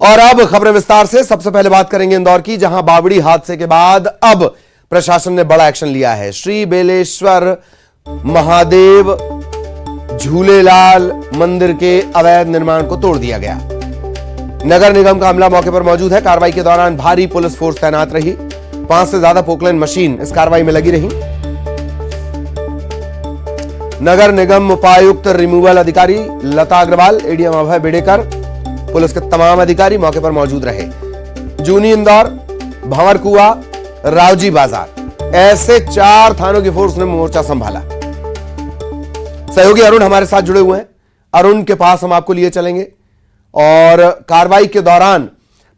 और अब खबरें विस्तार से। सबसे पहले बात करेंगे इंदौर की, जहां बावड़ी हादसे के बाद अब प्रशासन ने बड़ा एक्शन लिया है। श्री बेलेश्वर महादेव झूलेलाल मंदिर के अवैध निर्माण को तोड़ दिया गया। नगर निगम का अमला मौके पर मौजूद है। कार्रवाई के दौरान भारी पुलिस फोर्स तैनात रही। 5 से ज्यादा पोकलैंड मशीन इस कार्रवाई में लगी रही। नगर निगम उपायुक्त रिमूवल अधिकारी लता अग्रवाल, एडीएम अभय बेडेकर, पुलिस के तमाम अधिकारी मौके पर मौजूद रहे। जूनी इंदौर, भंवरकुआ, रावजी बाजार, ऐसे 4 थानों की फोर्स ने मोर्चा संभाला। सहयोगी अरुण हमारे साथ जुड़े हुए हैं। अरुण के पास हम आपको लिए चलेंगे। और कार्रवाई के दौरान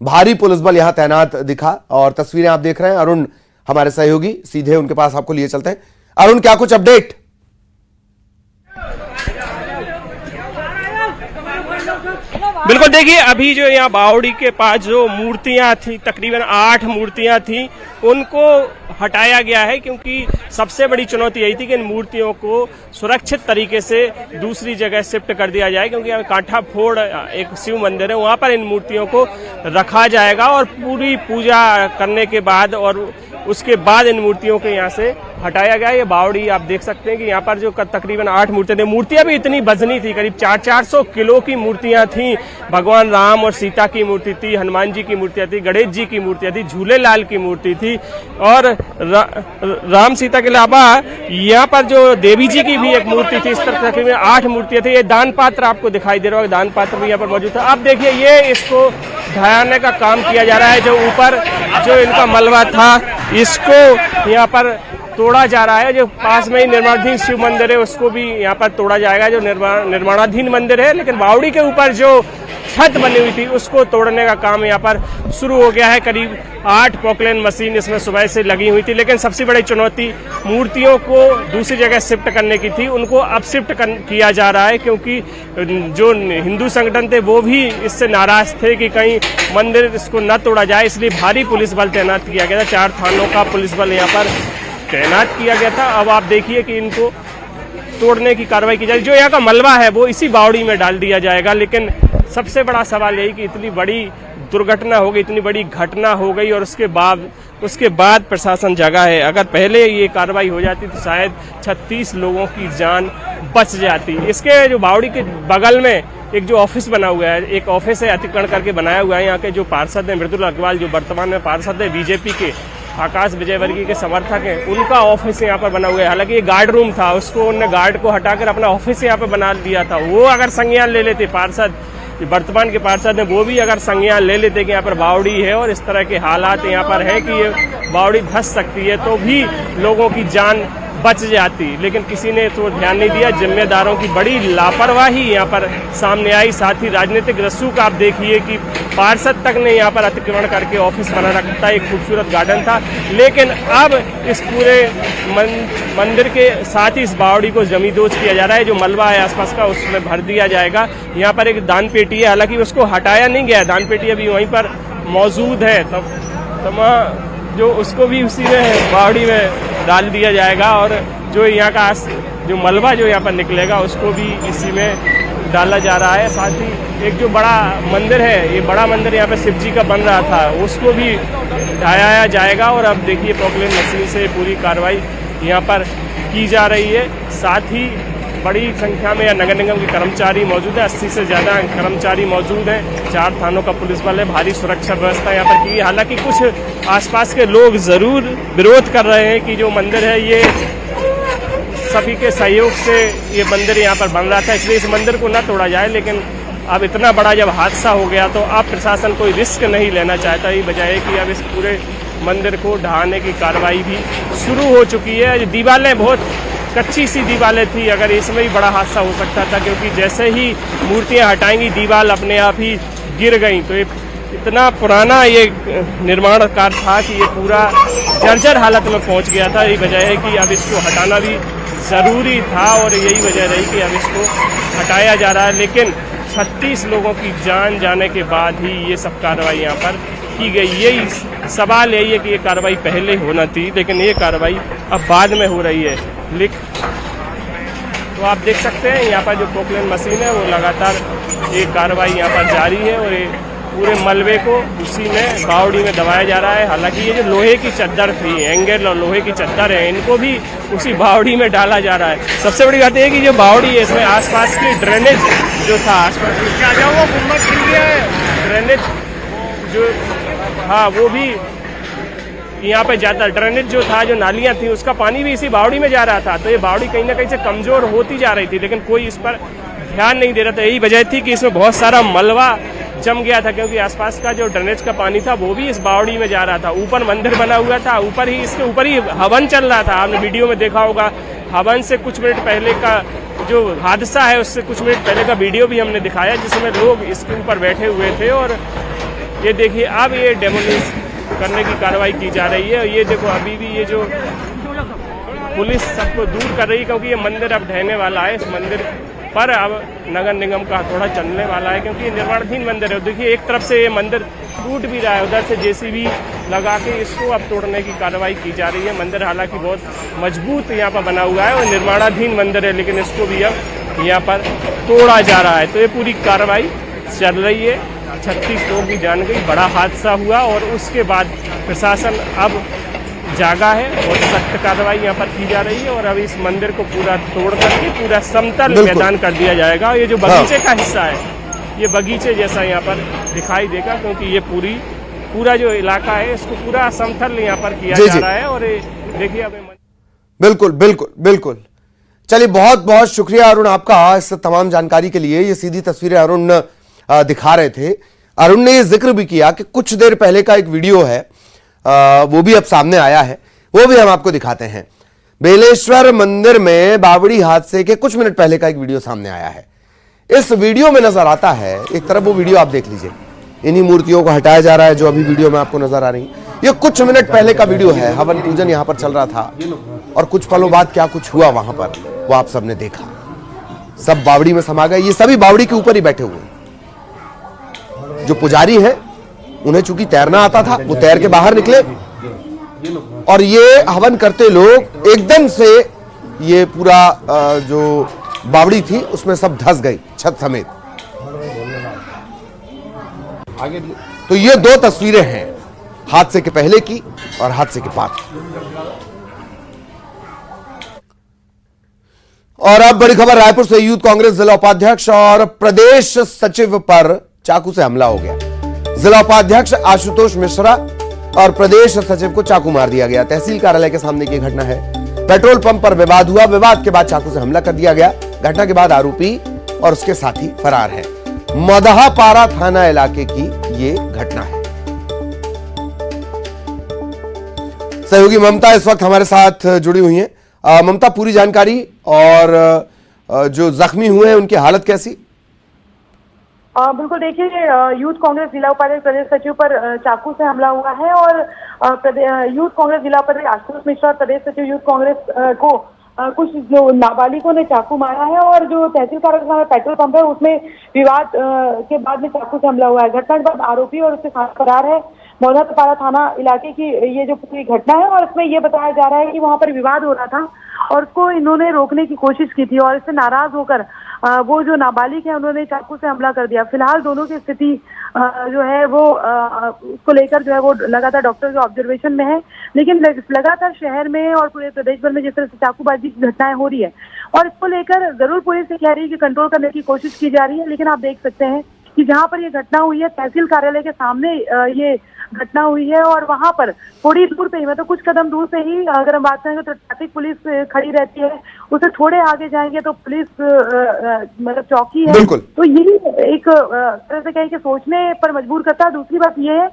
भारी पुलिस बल यहां तैनात दिखा और तस्वीरें आप देख रहे हैं। अरुण हमारे सहयोगी, सीधे उनके पास आपको लिए चलते हैं। अरुण, क्या कुछ अपडेट? बिल्कुल, देखिए अभी जो यहाँ बावड़ी के पास जो मूर्तियां थी, तकरीबन 8 मूर्तियां थी, उनको हटाया गया है क्योंकि सबसे बड़ी चुनौती यही थी कि इन मूर्तियों को सुरक्षित तरीके से दूसरी जगह शिफ्ट कर दिया जाए, क्योंकि यहाँ कांठा फोड़ एक शिव मंदिर है, वहां पर इन मूर्तियों को रखा जाएगा और पूरी पूजा करने के बाद और उसके बाद इन मूर्तियों को यहाँ से हटाया गया। ये बावड़ी आप देख सकते हैं कि यहाँ पर जो तकरीबन 8 मूर्तियां थी, मूर्तियां भी इतनी वजनी थी, करीब 400 किलो की मूर्तियां थी। भगवान राम और सीता की मूर्ति थी, हनुमान जी की मूर्तियां थी, गणेश जी की मूर्तियां थी, झूलेलाल की मूर्ति थी और राम सीता के अलावा यहाँ पर जो देवी जी की भी एक मूर्ति थी। इस तरह तकरीबन 8 मूर्तियां थी। ये दान पात्र आपको दिखाई दे रहा है, दान पात्र भी यहाँ पर मौजूद था। अब देखिए ये इसको ढहाने का काम किया जा रहा है। जो ऊपर जो इनका मलबा था, इसको यहाँ पर तोड़ा जा रहा है। जो पास में ही निर्माणाधीन शिव मंदिर है, उसको भी यहाँ पर तोड़ा जाएगा, जो निर्माणाधीन मंदिर है। लेकिन बावड़ी के ऊपर जो छत बनी हुई थी, उसको तोड़ने का काम यहाँ पर शुरू हो गया है। करीब 8 पोकलैंड मशीन इसमें सुबह से लगी हुई थी। लेकिन सबसे बड़ी चुनौती मूर्तियों को दूसरी जगह शिफ्ट करने की थी। उनको अब शिफ्ट किया जा रहा है, क्योंकि जो हिंदू संगठन थे वो भी इससे नाराज थे कि कहीं मंदिर इसको न तोड़ा जाए, इसलिए भारी पुलिस बल तैनात किया गया था। 4 थानों का पुलिस बल यहाँ पर तैनात किया गया था। अब आप देखिए कि इनको तोड़ने की कार्रवाई की जाएगी। जो यहाँ का मलबा है वो इसी बावड़ी में डाल दिया जाएगा। लेकिन सबसे बड़ा सवाल यही कि इतनी बड़ी दुर्घटना हो गई, इतनी बड़ी घटना हो गई और उसके बाद प्रशासन जगा है। अगर पहले ये कार्रवाई हो जाती तो शायद 36 लोगों की जान बच जाती। इसके जो बावड़ी के बगल में एक जो ऑफिस बना हुआ है, एक ऑफिस है अतिक्रमण करके बनाया हुआ है। यहाँ के जो पार्षद हैं मृदुल अग्रवाल, जो वर्तमान में पार्षद है बीजेपी के, आकाश विजयवर्गीय के समर्थक हैं, उनका ऑफिस यहाँ पर बना हुआ है। हालांकि ये गार्ड रूम था, उसको उन्होंने गार्ड को हटाकर अपना ऑफिस यहाँ पर बना दिया था। वो अगर संज्ञान ले लेते पार्षद, वर्तमान के पार्षद हैं, वो भी अगर संज्ञान ले लेते कि यहाँ पर बावड़ी है और इस तरह के हालात यहाँ पर है कि ये बावड़ी धंस सकती है, तो भी लोगों की जान बच जाती। लेकिन किसी ने तो ध्यान नहीं दिया। जिम्मेदारों की बड़ी लापरवाही यहाँ पर सामने आई। साथ ही राजनीतिक रस्सूख आप देखिए कि पार्षद तक ने यहाँ पर अतिक्रमण करके ऑफिस बना रखा था। एक खूबसूरत गार्डन था। लेकिन अब इस पूरे मंदिर के साथ ही इस बावड़ी को जमींदोज किया जा रहा है। जो मलबा है आसपास का, उसमें भर दिया जाएगा। यहाँ पर एक दान पेटी है, हालांकि उसको हटाया नहीं गया। दान पेटी अभी वहीं पर मौजूद है। तब जो उसको भी उसी में बावड़ी में डाल दिया जाएगा और जो यहाँ का जो मलबा जो यहाँ पर निकलेगा उसको भी इसी में डाला जा रहा है। साथ ही एक जो बड़ा मंदिर है, ये बड़ा मंदिर यहाँ पे शिव जी का बन रहा था, उसको भी ढहाया जाएगा। और अब देखिए पोकलैंड मशीन से पूरी कार्रवाई यहाँ पर की जा रही है। साथ ही बड़ी संख्या में नगर निगम के कर्मचारी मौजूद है। 80 से ज़्यादा कर्मचारी मौजूद हैं। 4 थानों का पुलिस बल है। भारी सुरक्षा व्यवस्था यहाँ पर की। हालांकि कुछ आसपास के लोग जरूर विरोध कर रहे हैं कि जो मंदिर है ये सभी के सहयोग से ये मंदिर यहाँ पर बन रहा था, इसलिए इस मंदिर को न तोड़ा जाए। लेकिन अब इतना बड़ा जब हादसा हो गया तो अब प्रशासन कोई रिस्क नहीं लेना चाहता। ये वजह है कि अब इस पूरे मंदिर को ढहाने की कार्रवाई भी शुरू हो चुकी है। दीवारें बहुत कच्ची सी दीवारें थी, अगर इसमें ही बड़ा हादसा हो सकता था, क्योंकि जैसे ही मूर्तियां हटाएंगी दीवार अपने आप ही गिर गई। तो ये इतना पुराना ये निर्माण कार्य था कि ये पूरा जर्जर हालत में पहुंच गया था। यही वजह है कि अब इसको हटाना भी ज़रूरी था और यही वजह रही कि अब इसको हटाया जा रहा है। लेकिन 36 लोगों की जान जाने के बाद ही ये सब कार्रवाई यहाँ पर की गई। यही सवाल यही है कि ये कार्रवाई पहले होना थी, लेकिन ये कार्रवाई अब बाद में हो रही है। तो आप देख सकते हैं यहाँ पर जो पोकलैंड मशीन है वो लगातार ये कार्रवाई यहाँ पर जारी है और ये पूरे मलबे को उसी में बावड़ी में दबाया जा रहा है। हालांकि ये जो लोहे की चद्दर थी, एंगल और लोहे की चद्दर है, इनको भी उसी बावड़ी में डाला जा रहा है। सबसे बड़ी बात यह है कि जो बावड़ी है इसमें आसपास की ड्रेनेज जो था, आसपास क्या वो गुम्बद खिल गया है, ड्रेनेज जो हाँ वो भी यहाँ पे जाता, ड्रेनेज जो था, जो नालियाँ थी, उसका पानी भी इसी बावड़ी में जा रहा था। तो ये बावड़ी कहीं ना कहीं से कमजोर होती जा रही थी, लेकिन कोई इस पर ध्यान नहीं दे रहा था। यही वजह थी कि इसमें बहुत सारा मलबा जम गया था, क्योंकि आसपास का जो ड्रेनेज का पानी था वो भी इस बावड़ी में जा रहा था। ऊपर मंदिर बना हुआ था, ऊपर ही इसके ऊपर ही हवन चल रहा था। आपने वीडियो में देखा होगा, हवन से कुछ मिनट पहले का जो हादसा है उससे कुछ मिनट पहले का वीडियो भी हमने दिखाया, जिसमें लोग इसके ऊपर बैठे हुए थे। और ये देखिए अब ये डेमोलिश करने की कार्रवाई की जा रही है। ये देखो अभी भी ये जो पुलिस सबको दूर कर रही है, क्योंकि ये मंदिर अब ढहने वाला है। इस मंदिर पर अब नगर निगम का थोड़ा चलने वाला है, क्योंकि ये निर्माणाधीन मंदिर है। देखिए एक तरफ से ये मंदिर टूट भी रहा है, उधर से जेसीबी लगा के इसको अब तोड़ने की कार्रवाई की जा रही है। मंदिर हालांकि बहुत मजबूत यहाँ पर बना हुआ है और निर्माणाधीन मंदिर है, लेकिन इसको भी अब यहाँ पर तोड़ा जा रहा है। तो ये पूरी कार्रवाई चल रही है। 36 लोगों की जान गई, बड़ा हादसा हुआ और उसके बाद प्रशासन अब जागा है और सख्त कार्रवाई यहाँ पर की जा रही है। और अब इस मंदिर को पूरा तोड़ करके पूरा समतल मैदान कर दिया जाएगा। ये जो बगीचे का हिस्सा है, ये बगीचे जैसा यहाँ पर दिखाई देगा, क्योंकि ये पूरा जो इलाका है इसको पूरा समतल यहाँ पर किया जा रहा है। और देखिए अब बिल्कुल बिल्कुल बिल्कुल। चलिए बहुत बहुत शुक्रिया अरुण आपका इस तमाम जानकारी के लिए। ये सीधी तस्वीरें अरुण दिखा रहे थे। अरुण ने ये जिक्र भी किया कि कुछ देर पहले का एक वीडियो है, वो भी अब सामने आया है, वो भी हम आपको दिखाते हैं। बेलेश्वर मंदिर में बावड़ी हादसे के कुछ मिनट पहले का एक वीडियो सामने आया है। इस वीडियो में नजर आता है, एक तरफ वो वीडियो आप देख लीजिए, इन्हीं मूर्तियों को हटाया जा रहा है जो अभी वीडियो में आपको नजर आ रही है। ये कुछ मिनट पहले का वीडियो है, हवन पूजन यहां पर चल रहा था और कुछ पलों बाद क्या कुछ हुआ वहां पर वो आप सबने देखा। सब बावड़ी में समा गए, ये सभी बावड़ी के ऊपर ही बैठे हुए। जो पुजारी है उन्हें चूंकि तैरना आता था, वो तैर के बाहर निकले और ये हवन करते लोग एकदम से ये पूरा जो बावड़ी थी उसमें सब धंस गई छत समेत। तो ये दो तस्वीरें हैं, हादसे के पहले की और हादसे के बाद। और अब बड़ी खबर रायपुर से, यूथ कांग्रेस जिला उपाध्यक्ष और प्रदेश सचिव पर चाकू से हमला हो गया। जिला उपाध्यक्ष आशुतोष मिश्रा और प्रदेश सचिव को चाकू मार दिया गया। तहसील कार्यालय के सामने की घटना है। पेट्रोल पंप पर विवाद हुआ, विवाद के बाद चाकू से हमला कर दिया गया। घटना के बाद आरोपी और उसके साथी फरार है। मदहापारा थाना इलाके की ये घटना है। सहयोगी ममता इस वक्त हमारे साथ जुड़ी हुई हैं। ममता, पूरी जानकारी और जो जख्मी हुए हैं उनकी हालत कैसी? बिल्कुल, देखिए यूथ कांग्रेस जिला उपाध्यक्ष प्रदेश सचिव पर चाकू से हमला हुआ है और यूथ कांग्रेस जिला उपाध्यक्ष आशुतोष मिश्रा और प्रदेश सचिव यूथ कांग्रेस को कुछ जो नाबालिगों ने चाकू मारा है। और जो तहसील कार्यालय में पेट्रोल पंप है उसमें विवाद के बाद में चाकू से हमला हुआ है। घटना के बाद आरोपी और उसके साथ फरार है। मौलापारा थाना इलाके की ये जो पूरी घटना है और इसमें ये बताया जा रहा है कि वहां पर विवाद हो रहा था और उसको इन्होंने रोकने की कोशिश की थी और इससे नाराज होकर वो जो नाबालिग है उन्होंने चाकू से हमला कर दिया। फिलहाल दोनों की स्थिति जो है वो उसको लेकर जो है वो लगातार डॉक्टर के ऑब्जर्वेशन में है। लेकिन लगातार शहर में और पूरे प्रदेश भर में जिस तरह से चाकूबाजी की घटनाएं हो रही है और इसको लेकर जरूर पुलिस से कह रही है कि कंट्रोल करने की कोशिश की जा रही है। लेकिन आप देख सकते हैं कि जहां पर ये घटना हुई है तहसील कार्यालय के सामने ये घटना हुई है और वहां पर थोड़ी दूर पे ही, मतलब कुछ कदम दूर से ही अगर हम बात करेंगे तो ट्रैफिक पुलिस खड़ी रहती है। उससे थोड़े आगे जाएंगे तो पुलिस मतलब चौकी है। तो यही एक तरह से कहें कि सोचने पर मजबूर करता है। दूसरी बात ये है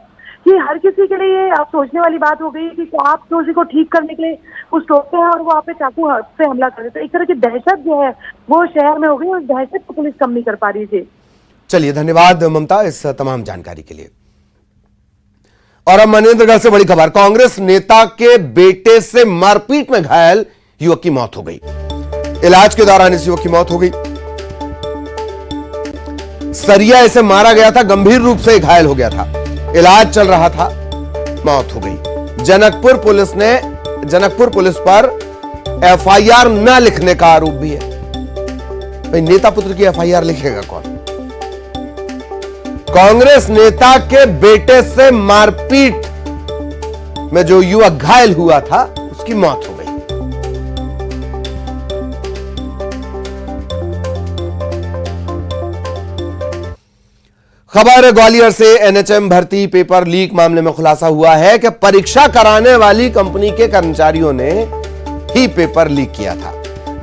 कि हर किसी के लिए आप सोचने वाली बात हो गई कि आप किसी को ठीक करने के लिए कुछ टोकते हैं और वो आप पे चाकू से हमला कर देते हैं। एक तरह की दहशत जो है वो शहर में हो गई और दहशत को पुलिस कम नहीं कर पा रही थी। चलिए, धन्यवाद ममता इस तमाम जानकारी के लिए। और अब मनेंद्रगढ़ से बड़ी खबर, कांग्रेस नेता के बेटे से मारपीट में घायल युवक की मौत हो गई। इलाज के दौरान इस युवक की मौत हो गई। सरिया इसे मारा गया था, गंभीर रूप से घायल हो गया था, इलाज चल रहा था, मौत हो गई। जनकपुर पुलिस पर एफआईआर न लिखने का आरोप भी है। भाई नेता पुत्र की एफआईआर लिखेगा कौन? कांग्रेस नेता के बेटे से मारपीट में जो युवक घायल हुआ था उसकी मौत हो गई। खबर ग्वालियर से एनएचएम भर्ती पेपर लीक मामले में खुलासा हुआ है कि परीक्षा कराने वाली कंपनी के कर्मचारियों ने ही पेपर लीक किया था।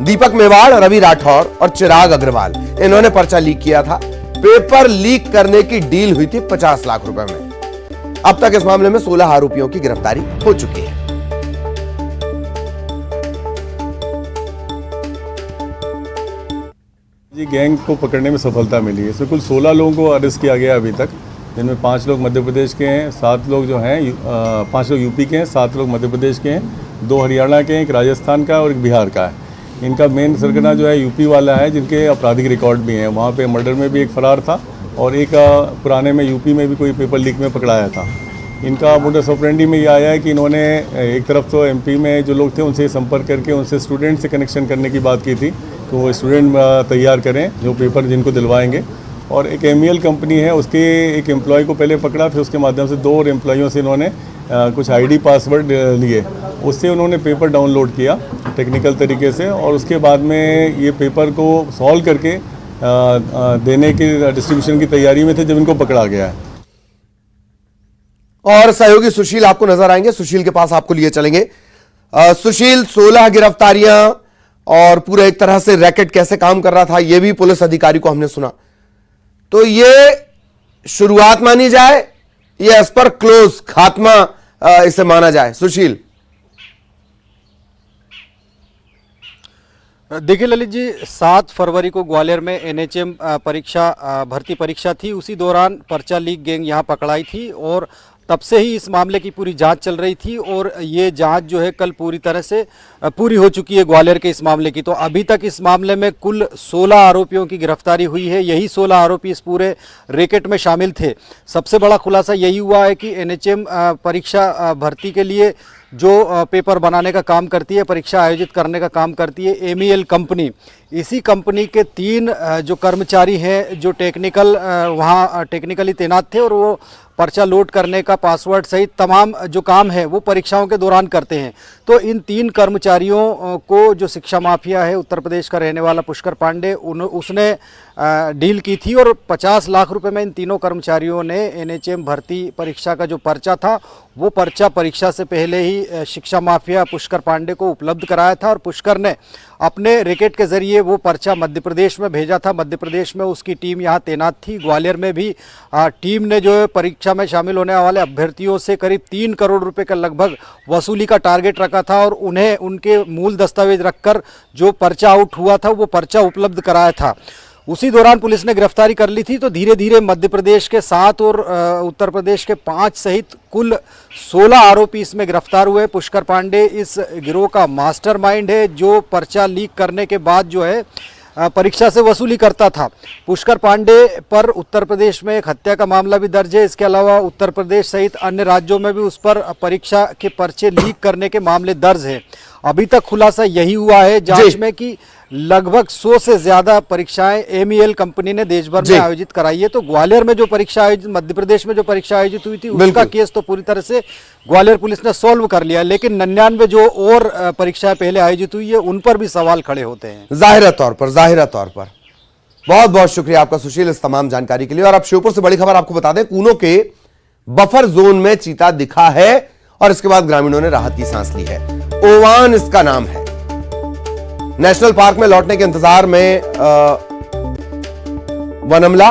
दीपक मेवाड़, रवि राठौर और चिराग अग्रवाल, इन्होंने पर्चा लीक किया था। पेपर लीक करने की डील हुई थी 50 लाख रुपए में। अब तक इस मामले में 16 आरोपियों की गिरफ्तारी हो चुकी है। जी, गैंग को पकड़ने में सफलता मिली है। इसमें कुल 16 लोगों को अरेस्ट किया गया अभी तक, जिनमें 5 लोग मध्य प्रदेश के हैं, 7 लोग जो हैं 5 लोग यूपी के हैं, 7 लोग मध्य प्रदेश के हैं, 2 हरियाणा के हैं, 1 राजस्थान का और 1 बिहार का है। इनका मेन सरगना जो है यूपी वाला है, जिनके आपराधिक रिकॉर्ड भी हैं। वहाँ पे मर्डर में भी एक फरार था और एक पुराने में यूपी में भी कोई पेपर लीक में पकड़ाया था। इनका मोडस ऑपरेंडी में ये आया है कि इन्होंने एक तरफ तो एमपी में जो लोग थे उनसे संपर्क करके उनसे स्टूडेंट से कनेक्शन करने की बात की थी कि वो स्टूडेंट तैयार करें जो पेपर जिनको दिलवाएंगे, और एक एमईएल कंपनी है उसके एक एम्प्लॉय को पहले पकड़ा, फिर उसके माध्यम से 2 और एम्प्लॉयों से इन्होंने कुछ आईडी पासवर्ड लिए, उससे उन्होंने पेपर डाउनलोड किया टेक्निकल तरीके से, और उसके बाद में ये पेपर को सॉल्व करके देने की डिस्ट्रीब्यूशन की तैयारी में थे जब इनको पकड़ा गया है। और सहयोगी सुशील आपको नजर आएंगे, सुशील के पास आपको लिए चलेंगे। सुशील, 16 गिरफ्तारियां और पूरा एक तरह से रैकेट कैसे काम कर रहा था यह भी पुलिस अधिकारी को हमने सुना, तो ये शुरुआत मानी जाए या इस पर क्लोज खात्मा इसे माना जाए? सुशील। देखिए ललित जी, 7 फरवरी को ग्वालियर में एनएचएम भर्ती परीक्षा थी। उसी दौरान पर्चा लीक गैंग यहाँ पकड़ाई थी और तब से ही इस मामले की पूरी जांच चल रही थी और ये जांच जो है कल पूरी तरह से पूरी हो चुकी है ग्वालियर के इस मामले की। तो अभी तक इस मामले में कुल 16 आरोपियों की गिरफ्तारी हुई है। यही 16 आरोपी इस पूरे रैकेट में शामिल थे। सबसे बड़ा खुलासा यही हुआ है कि एनएचएम परीक्षा भर्ती के लिए जो पेपर बनाने का काम करती है, परीक्षा आयोजित करने का काम करती है एमईएल कंपनी, इसी कंपनी के 3 जो कर्मचारी हैं जो वहाँ टेक्निकली तैनात थे और वो पर्चा लोड करने का पासवर्ड सहित तमाम जो काम है वो परीक्षाओं के दौरान करते हैं। तो इन 3 कर्मचारियों को जो शिक्षा माफिया है उत्तर प्रदेश का रहने वाला पुष्कर पांडे उसने डील की थी और 50 लाख रुपए में इन तीनों कर्मचारियों ने एनएचएम भर्ती परीक्षा का जो पर्चा था वो पर्चा परीक्षा से पहले ही शिक्षा माफिया पुष्कर पांडे को उपलब्ध कराया था और पुष्कर ने अपने रैकेट के जरिए वो पर्चा मध्य प्रदेश में भेजा था। मध्य प्रदेश में उसकी टीम यहाँ तैनात थी। ग्वालियर में भी टीम ने जो है परीक्षा में शामिल होने वाले अभ्यर्थियों से करीब 3 करोड़ रुपए का लगभग वसूली का टारगेट रखा था और उन्हें उनके मूल दस्तावेज रखकर जो पर्चा आउट हुआ था वो पर्चा उपलब्ध कराया था। उसी दौरान पुलिस ने गिरफ्तारी कर ली थी। तो धीरे धीरे मध्य प्रदेश के 7 और उत्तर प्रदेश के 5 सहित कुल 16 आरोपी इसमें गिरफ्तार हुए। पुष्कर पांडे इस गिरोह का मास्टरमाइंड है जो पर्चा लीक करने के बाद जो है परीक्षा से वसूली करता था। पुष्कर पांडे पर उत्तर प्रदेश में एक हत्या का मामला भी दर्ज है। इसके अलावा उत्तर प्रदेश सहित अन्य राज्यों में भी उस पर परीक्षा के पर्चे लीक करने के मामले दर्ज हैं। अभी तक खुलासा यही हुआ है जांच में कि लगभग 100 से ज्यादा परीक्षाएं एमईएल कंपनी ने देश भर में आयोजित कराई है। तो ग्वालियर में जो परीक्षा आयोजित, मध्य प्रदेश में जो परीक्षा आयोजित हुई थी उसका केस तो पूरी तरह से ग्वालियर पुलिस ने सॉल्व कर लिया, लेकिन 99 जो और परीक्षाएं पहले आयोजित हुई है उन पर भी सवाल खड़े होते हैं। जाहिर तौर पर बहुत बहुत शुक्रिया आपका सुशील इस तमाम जानकारी के लिए। और अब श्योपुर से बड़ी खबर आपको बता दें, कूनो के बफर जोन में चीता दिखा है और इसके बाद ग्रामीणों ने राहत की सांस ली है। ओवान इसका नाम है। नेशनल पार्क में लौटने के इंतजार में वनमला,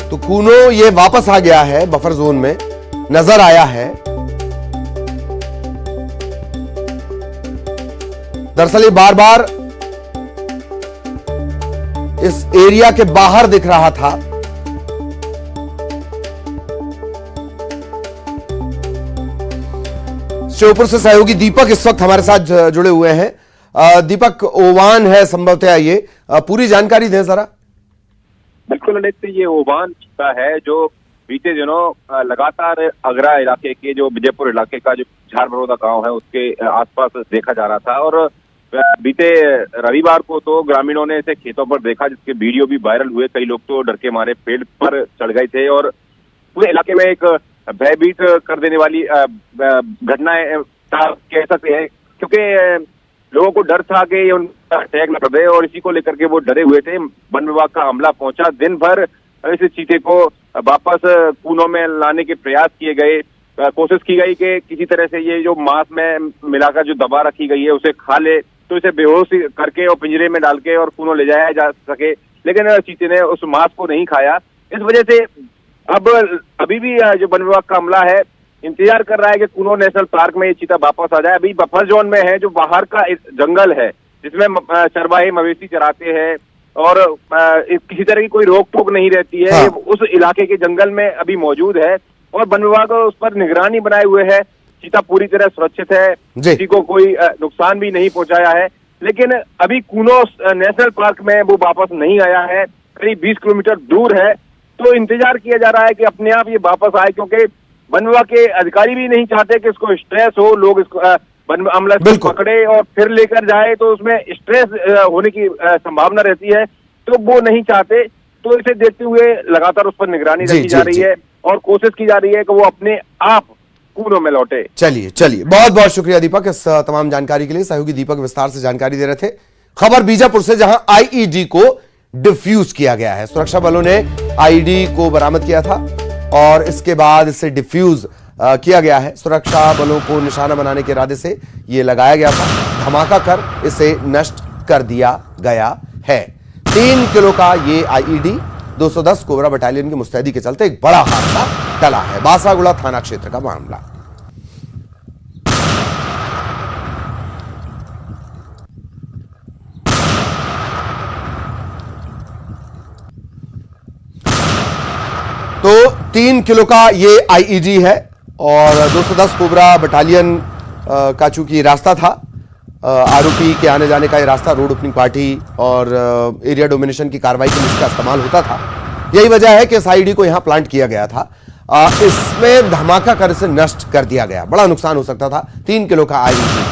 तो कूनो ये वापस आ गया है, बफर जोन में नजर आया है। दरअसल ये बार बार इस एरिया के बाहर दिख रहा था। श्योपुर से सहयोगी दीपक इस वक्त हमारे साथ जुड़े हुए हैं। दीपक, ओवान है संभवतः, ये पूरी जानकारी दें जरा। बिल्कुल ललित, ये ओवान चीता है जो बीते दिनों लगातार आगरा इलाके के जो विजयपुर इलाके का जो झारबरौदा गांव है उसके आसपास देखा जा रहा था और बीते रविवार को तो ग्रामीणों ने इसे खेतों पर देखा, जिसके वीडियो भी वायरल हुए। कई लोग तो डर के मारे पेड़ पर चढ़ गए थे और पूरे इलाके में एक भयभीत कर देने वाली घटनाएं कह सकते हैं, क्योंकि लोगों को डर था कि उनका अटैक न कर दे और इसी को लेकर के वो डरे हुए थे। वन विभाग का अमला पहुंचा, दिन भर इस चीते को वापस कूनों में लाने के प्रयास किए गए, कोशिश की गई कि किसी तरह से ये जो मांस में मिलाकर जो दबा रखी गई है उसे खा ले, तो इसे बेहोश करके और पिंजरे में डाल के और कूनों ले जाया जा सके, लेकिन चीते ने उस मांस को नहीं खाया। इस वजह से अब अभी भी जो वन विभाग का अमला है इंतजार कर रहा है कि कूनो नेशनल पार्क में ये चीता वापस आ जाए। अभी बफर जोन में है, जो बाहर का जंगल है जिसमें चरवाहे मवेशी चराते हैं और किसी तरह की कोई रोक टोक नहीं रहती है। हाँ। उस इलाके के जंगल में अभी मौजूद है और वन विभाग उस पर निगरानी बनाए हुए है। चीता पूरी तरह सुरक्षित है, किसी को कोई नुकसान भी नहीं पहुंचाया है, लेकिन अभी कूनो नेशनल पार्क में वो वापस नहीं आया है, करीब 20 किलोमीटर दूर है। तो इंतजार किया जा रहा है कि अपने आप ये वापस आए, क्योंकि वन विभाग के अधिकारी भी नहीं चाहते कि इसको स्ट्रेस हो, लोग इसको वन अमला इसको पकड़े और फिर लेकर जाए तो उसमें स्ट्रेस होने की संभावना रहती है, तो वो नहीं चाहते। तो इसे देखते हुए लगातार उस पर निगरानी रखी जा रही है और कोशिश की जा रही है कि वो अपने आप कूनों में लौटे। चलिए बहुत बहुत शुक्रिया दीपक इस तमाम जानकारी के लिए। सहयोगी दीपक विस्तार से जानकारी दे रहे थे। खबर बीजापुर से, जहां आईईडी को डिफ्यूज किया गया है। सुरक्षा बलों ने आईईडी को बरामद किया था और इसके बाद इसे डिफ्यूज किया गया है। सुरक्षा बलों को निशाना बनाने के इरादे से यह लगाया गया था, धमाका कर इसे नष्ट कर दिया गया है। 3 किलो का ये आईईडी 210 कोबरा बटालियन की मुस्तैदी के चलते एक बड़ा हादसा टला है। बासागुड़ा थाना क्षेत्र का मामला। तो 3 किलो का ये आईईडी है और 210 कोबरा बटालियन का चूंकि रास्ता था, आरोपी के आने जाने का ये रास्ता रोड ओपनिंग पार्टी और एरिया डोमिनेशन की कार्रवाई के लिए इसका इस्तेमाल होता था। यही वजह है कि इस आईईडी को यहां प्लांट किया गया था। इसमें धमाका कर इसे नष्ट कर दिया गया, बड़ा नुकसान हो सकता था। 3 किलो का आईईडी।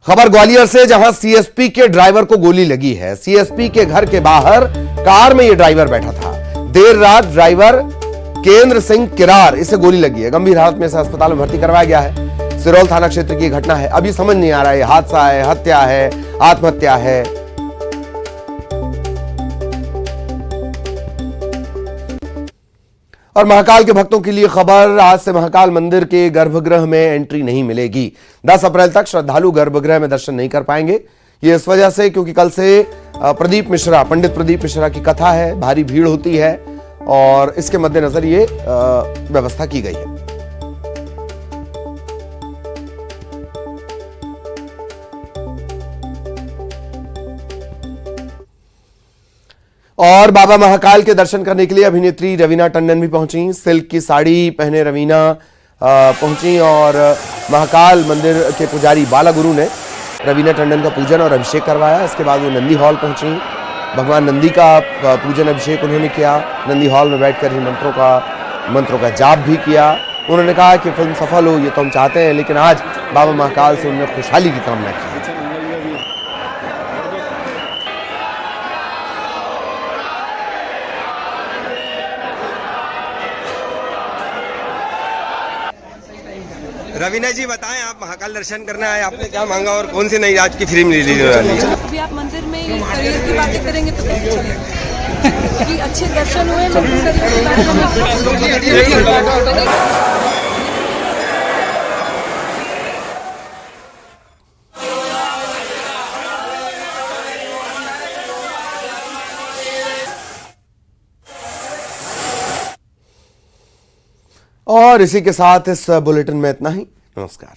खबर ग्वालियर से, जहां सीएसपी के ड्राइवर को गोली लगी है। सीएसपी के घर के बाहर कार में यह ड्राइवर बैठा था। देर रात ड्राइवर केंद्र सिंह किरार, इसे गोली लगी है। गंभीर हालत में इसे अस्पताल में भर्ती करवाया गया है। सिरोल थाना क्षेत्र की घटना है। अभी समझ नहीं आ रहा है हादसा है, हत्या है, आत्महत्या है। और महाकाल के भक्तों के लिए खबर, आज से महाकाल मंदिर के गर्भगृह में एंट्री नहीं मिलेगी। 10 अप्रैल तक श्रद्धालु गर्भगृह में दर्शन नहीं कर पाएंगे। ये इस वजह से क्योंकि कल से पंडित प्रदीप मिश्रा की कथा है, भारी भीड़ होती है और इसके मद्देनजर ये व्यवस्था की गई है। और बाबा महाकाल के दर्शन करने के लिए अभिनेत्री रवीना टंडन भी पहुंची। सिल्क की साड़ी पहने रवीना पहुंची और महाकाल मंदिर के पुजारी बालागुरु ने रवीना टंडन का पूजन और अभिषेक करवाया। इसके बाद वो नंदी हॉल पहुंची। भगवान नंदी का पूजन अभिषेक उन्होंने किया। नंदी हॉल में बैठकर ही मंत्रों का जाप भी किया। उन्होंने कहा कि फिल्म सफल हो ये तो हम चाहते हैं, लेकिन आज बाबा महाकाल से उन्होंने खुशहाली की कामना की। रवीना जी बताएं, आप महाकाल दर्शन करने आए, आपने क्या मांगा और कौन सी नई आज की फिल्म रिलीज हो रही है? अभी आप मंदिर में करियर की बातें करेंगे तो कैसे चलेगा? कि अच्छे दर्शन हुए, मंदिर करियर की बात। और इसी के साथ इस बुलेटिन में इतना ही। नमस्कार।